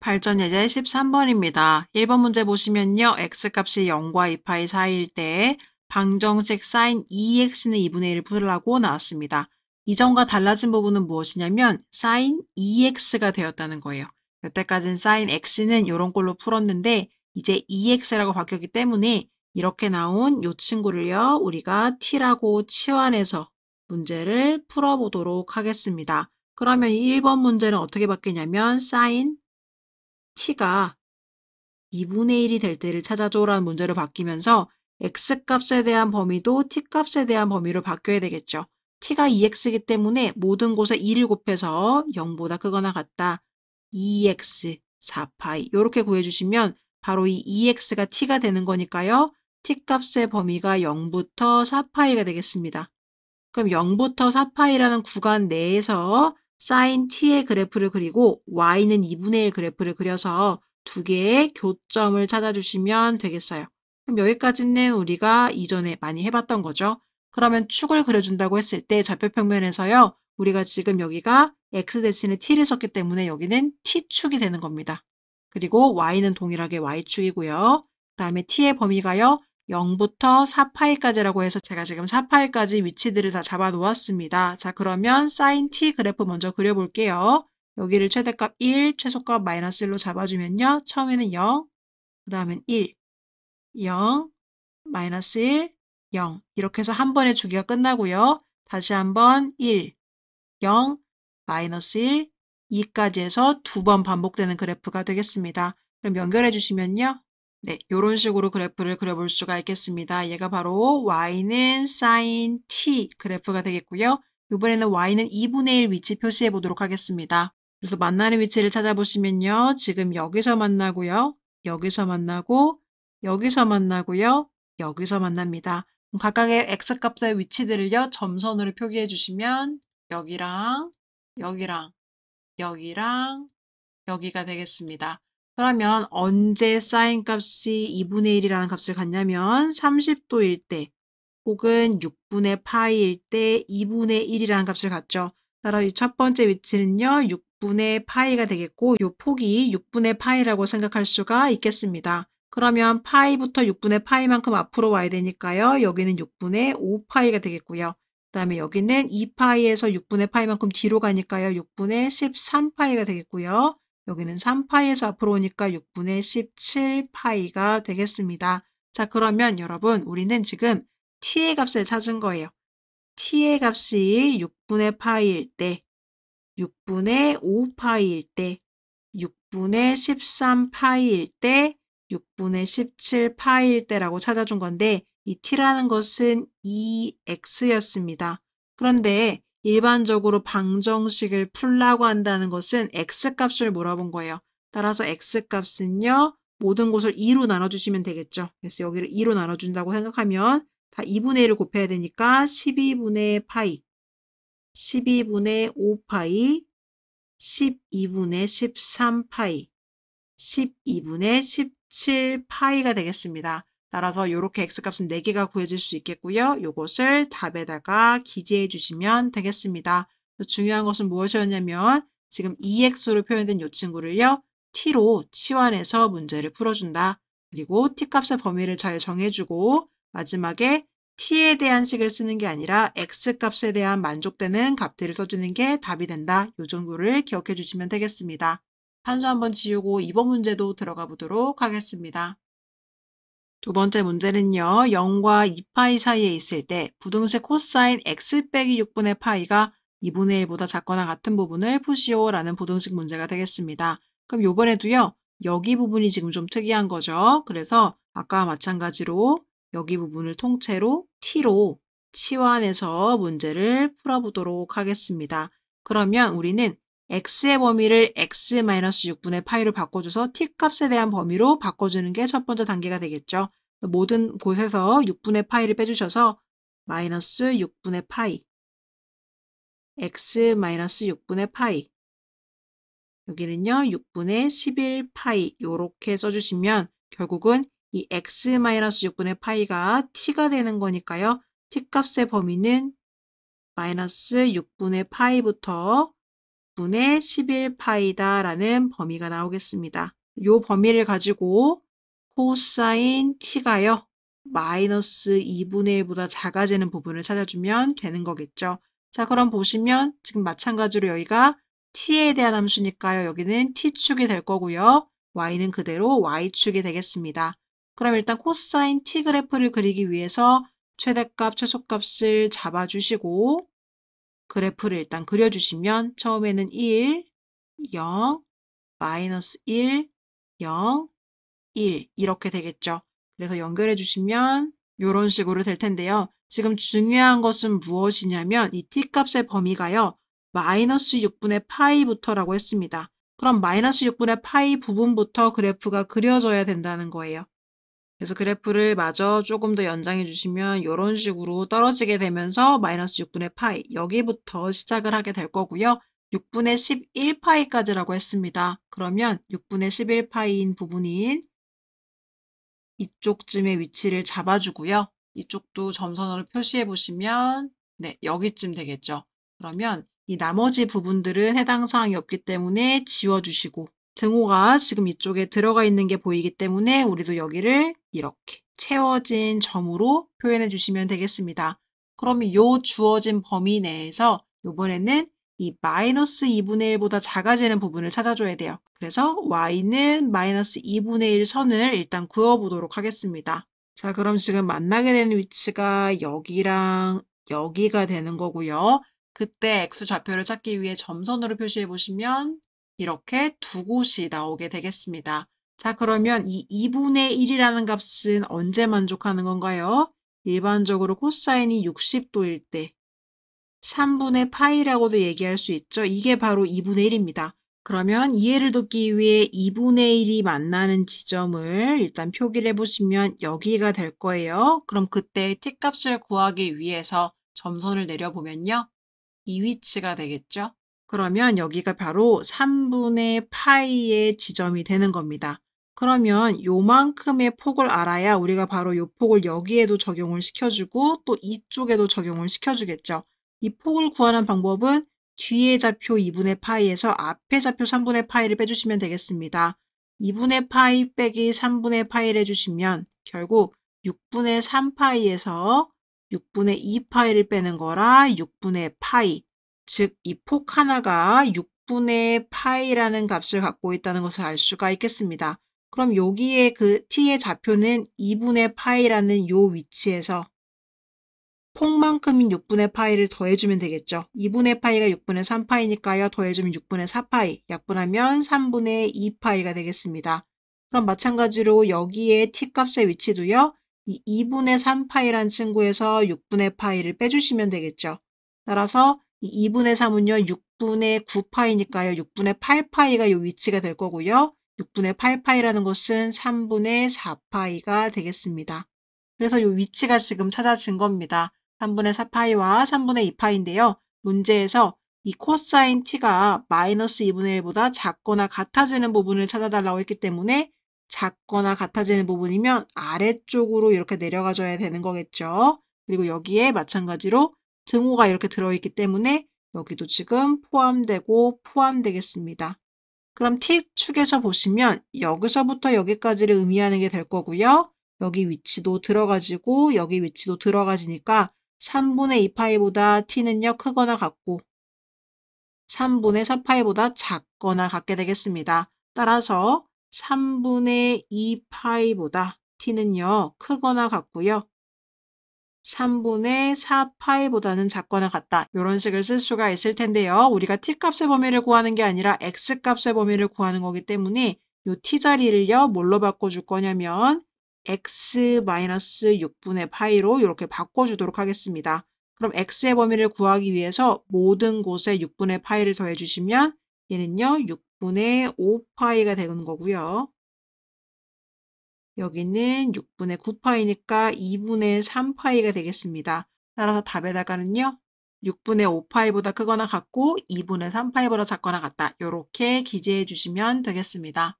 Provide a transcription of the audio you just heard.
발전 예제 13번입니다. 1번 문제 보시면요. x값이 0과 2파이 사이일 때 방정식 sin 2x는 2분의 1을 풀으라고 나왔습니다. 이전과 달라진 부분은 무엇이냐면 sin 2x가 되었다는 거예요. 여태까지는 sin x는 이런 꼴로 풀었는데 이제 2x라고 바뀌었기 때문에 이렇게 나온 이 친구를요. 우리가 t라고 치환해서 문제를 풀어보도록 하겠습니다. 그러면 1번 문제는 어떻게 바뀌냐면 sin t가 2분의 1이 될 때를 찾아줘라는 문제로 바뀌면서 x값에 대한 범위도 t값에 대한 범위로 바뀌어야 되겠죠. t가 2x이기 때문에 모든 곳에 2를 곱해서 0보다 크거나 같다. 2x 4파이 이렇게 구해주시면 바로 이 2x가 t가 되는 거니까요. t값의 범위가 0부터 4파이가 되겠습니다. 그럼 0부터 4파이라는 구간 내에서 sin t의 그래프를 그리고 y는 2분의 1 그래프를 그려서 두 개의 교점을 찾아주시면 되겠어요. 그럼 여기까지는 우리가 이전에 많이 해봤던 거죠. 그러면 축을 그려준다고 했을 때 좌표평면에서요. 우리가 지금 여기가 x 대신에 t를 썼기 때문에 여기는 t축이 되는 겁니다. 그리고 y는 동일하게 y축이고요. 그 다음에 t의 범위가요. 0부터 4파이까지라고 해서 제가 지금 4파이까지 위치들을 다 잡아 놓았습니다. 자, 그러면 sin t 그래프 먼저 그려볼게요. 여기를 최대값 1, 최소값 마이너스 1로 잡아주면요. 처음에는 0, 그 다음엔 1, 0, 마이너스 1, 0. 이렇게 해서 한 번에 주기가 끝나고요. 다시 한번 1, 0, 마이너스 1, 2까지 해서 두 번 반복되는 그래프가 되겠습니다. 그럼 연결해 주시면요. 네, 이런 식으로 그래프를 그려볼 수가 있겠습니다. 얘가 바로 y는 sin t 그래프가 되겠고요. 이번에는 y는 2분의 1 위치 표시해 보도록 하겠습니다. 그래서 만나는 위치를 찾아보시면요. 지금 여기서 만나고요. 여기서 만나고 여기서 만나고요. 여기서 만납니다. 각각의 x값의 위치들을요. 점선으로 표기해 주시면 여기랑 여기랑 여기랑 여기가 되겠습니다. 그러면 언제 sin 값이 2분의 1이라는 값을 갖냐면 30도일 때 혹은 6분의 파이일 때 2분의 1이라는 값을 갖죠. 따라 이 첫 번째 위치는요. 6분의 파이가 되겠고 이 폭이 6분의 파이라고 생각할 수가 있겠습니다. 그러면 파이부터 6분의 파이만큼 앞으로 와야 되니까요. 여기는 6분의 5파이가 되겠고요. 그 다음에 여기는 2파이에서 6분의 파이만큼 뒤로 가니까요. 6분의 13파이가 되겠고요. 여기는 3파이에서 앞으로 오니까 6분의 17파이가 되겠습니다. 자, 그러면 여러분 우리는 지금 t의 값을 찾은 거예요. t의 값이 6분의 파이일 때, 6분의 5파이일 때, 6분의 13파이일 때, 6분의 17파이일 때라고 찾아준 건데 이 t라는 것은 2x였습니다. 그런데 일반적으로 방정식을 풀라고 한다는 것은 x값을 물어본 거예요. 따라서 x값은요. 모든 곳을 2로 나눠주시면 되겠죠. 그래서 여기를 2로 나눠준다고 생각하면 다 2분의 1을 곱해야 되니까 12분의 파이, 12분의 5파이, 12분의 13파이, 12분의 17파이가 되겠습니다. 따라서 이렇게 x값은 4개가 구해질 수 있겠고요. 이것을 답에다가 기재해 주시면 되겠습니다. 중요한 것은 무엇이었냐면 지금 2x로 표현된 이 친구를요. t로 치환해서 문제를 풀어준다. 그리고 t값의 범위를 잘 정해주고 마지막에 t에 대한 식을 쓰는 게 아니라 x값에 대한 만족되는 값들을 써주는 게 답이 된다. 이 정도를 기억해 주시면 되겠습니다. 한수 한번 지우고 2번 문제도 들어가 보도록 하겠습니다. 두 번째 문제는요. 0과 2파이 사이에 있을 때 부등식 코사인 x 빼기 6분의 파이가 2분의 1보다 작거나 같은 부분을 푸시오라는 부등식 문제가 되겠습니다. 그럼 이번에도요. 여기 부분이 지금 좀 특이한 거죠. 그래서 아까와 마찬가지로 여기 부분을 통째로 t로 치환해서 문제를 풀어보도록 하겠습니다. 그러면 우리는 x의 범위를 x-6분의 파이로 바꿔줘서 t값에 대한 범위로 바꿔주는 게 첫 번째 단계가 되겠죠. 모든 곳에서 6분의 파이를 빼주셔서 마이너스 6분의 파이, x-6분의 파이, 여기는요 6분의 11파이 이렇게 써주시면 결국은 이 x-6분의 파이가 t가 되는 거니까요. t값의 범위는 마이너스 6분의 파이부터 6분의 11파이다라는 범위가 나오겠습니다. 이 범위를 가지고 코사인 t가요. 마이너스 2분의 1보다 작아지는 부분을 찾아주면 되는 거겠죠. 자, 그럼 보시면 지금 마찬가지로 여기가 t에 대한 함수니까요. 여기는 t축이 될 거고요. y는 그대로 y축이 되겠습니다. 그럼 일단 코사인 t 그래프를 그리기 위해서 최대값, 최소값을 잡아주시고 그래프를 일단 그려주시면 처음에는 1, 0, 마이너스 1, 0, 1 이렇게 되겠죠. 그래서 연결해 주시면 이런 식으로 될 텐데요. 지금 중요한 것은 무엇이냐면 이 t값의 범위가요. 마이너스 6분의 파이부터라고 했습니다. 그럼 마이너스 6분의 파이 부분부터 그래프가 그려져야 된다는 거예요. 그래서 그래프를 마저 조금 더 연장해 주시면 이런 식으로 떨어지게 되면서 마이너스 6분의 파이 여기부터 시작을 하게 될 거고요. 6분의 11파이까지라고 했습니다. 그러면 6분의 11파이인 부분인 이쪽쯤의 위치를 잡아주고요. 이쪽도 점선으로 표시해 보시면 네, 여기쯤 되겠죠. 그러면 이 나머지 부분들은 해당 사항이 없기 때문에 지워주시고 등호가 지금 이쪽에 들어가 있는 게 보이기 때문에 우리도 여기를 이렇게 채워진 점으로 표현해 주시면 되겠습니다. 그러면 이 주어진 범위 내에서 이번에는 이 마이너스 2분의 1보다 작아지는 부분을 찾아줘야 돼요. 그래서 y는 마이너스 2분의 1 선을 일단 그어보도록 하겠습니다. 자, 그럼 지금 만나게 되는 위치가 여기랑 여기가 되는 거고요. 그때 x좌표를 찾기 위해 점선으로 표시해 보시면 이렇게 두 곳이 나오게 되겠습니다. 자, 그러면 이 2분의 1이라는 값은 언제 만족하는 건가요? 일반적으로 코사인이 60도일 때 3분의 파이라고도 얘기할 수 있죠. 이게 바로 2분의 1입니다. 그러면 이해를 돕기 위해 2분의 1이 만나는 지점을 일단 표기를 해보시면 여기가 될 거예요. 그럼 그때 t값을 구하기 위해서 점선을 내려보면요. 이 위치가 되겠죠. 그러면 여기가 바로 3분의 파이의 지점이 되는 겁니다. 그러면 요만큼의 폭을 알아야 우리가 바로 요 폭을 여기에도 적용을 시켜주고 또 이쪽에도 적용을 시켜주겠죠. 이 폭을 구하는 방법은 뒤에 좌표 2분의 파이에서 앞에 좌표 3분의 파이를 빼주시면 되겠습니다. 2분의 파이 빼기 3분의 파이를 해주시면 결국 6분의 3파이에서 6분의 2파이를 빼는 거라 6분의 파이. 즉, 이 폭 하나가 6분의 파이라는 값을 갖고 있다는 것을 알 수가 있겠습니다. 그럼 여기에 그 t의 좌표는 2분의 파이라는 요 위치에서 폭만큼인 6분의 파이를 더해주면 되겠죠. 2분의 파이가 6분의 3파이니까요. 더해주면 6분의 4파이, 약분하면 3분의 2파이가 되겠습니다. 그럼 마찬가지로 여기에 t값의 위치도요. 이 2분의 3파이란 친구에서 6분의 파이를 빼주시면 되겠죠. 따라서 이 2분의 3은요. 6분의 9파이니까요. 6분의 8파이가 이 위치가 될 거고요. 6분의 8파이라는 것은 3분의 4파이가 되겠습니다. 그래서 이 위치가 지금 찾아진 겁니다. 3분의 4파이와 3분의 2파이인데요. 문제에서 이 코사인 t가 마이너스 2분의 1보다 작거나 같아지는 부분을 찾아달라고 했기 때문에 작거나 같아지는 부분이면 아래쪽으로 이렇게 내려가줘야 되는 거겠죠. 그리고 여기에 마찬가지로 등호가 이렇게 들어있기 때문에 여기도 지금 포함되고 포함되겠습니다. 그럼 t축에서 보시면 여기서부터 여기까지를 의미하는 게 될 거고요. 여기 위치도 들어가지고 여기 위치도 들어가지니까 3분의 2파이보다 t는요 크거나 같고 3분의 4파이보다 작거나 같게 되겠습니다. 따라서 3분의 2파이보다 t는요 크거나 같고요. 3분의 4파이보다는 작거나 같다. 이런 식을 쓸 수가 있을 텐데요. 우리가 t값의 범위를 구하는 게 아니라 x값의 범위를 구하는 거기 때문에 이 t자리를요 뭘로 바꿔줄 거냐면 x-6분의 파이로 이렇게 바꿔주도록 하겠습니다. 그럼 x의 범위를 구하기 위해서 모든 곳에 6분의 파이를 더해주시면 얘는요 6분의 5파이가 되는 거고요. 여기는 6분의 9파이니까 2분의 3파이가 되겠습니다. 따라서 답에다가는요. 6분의 5파이보다 크거나 같고 2분의 3파이보다 작거나 같다. 이렇게 기재해 주시면 되겠습니다.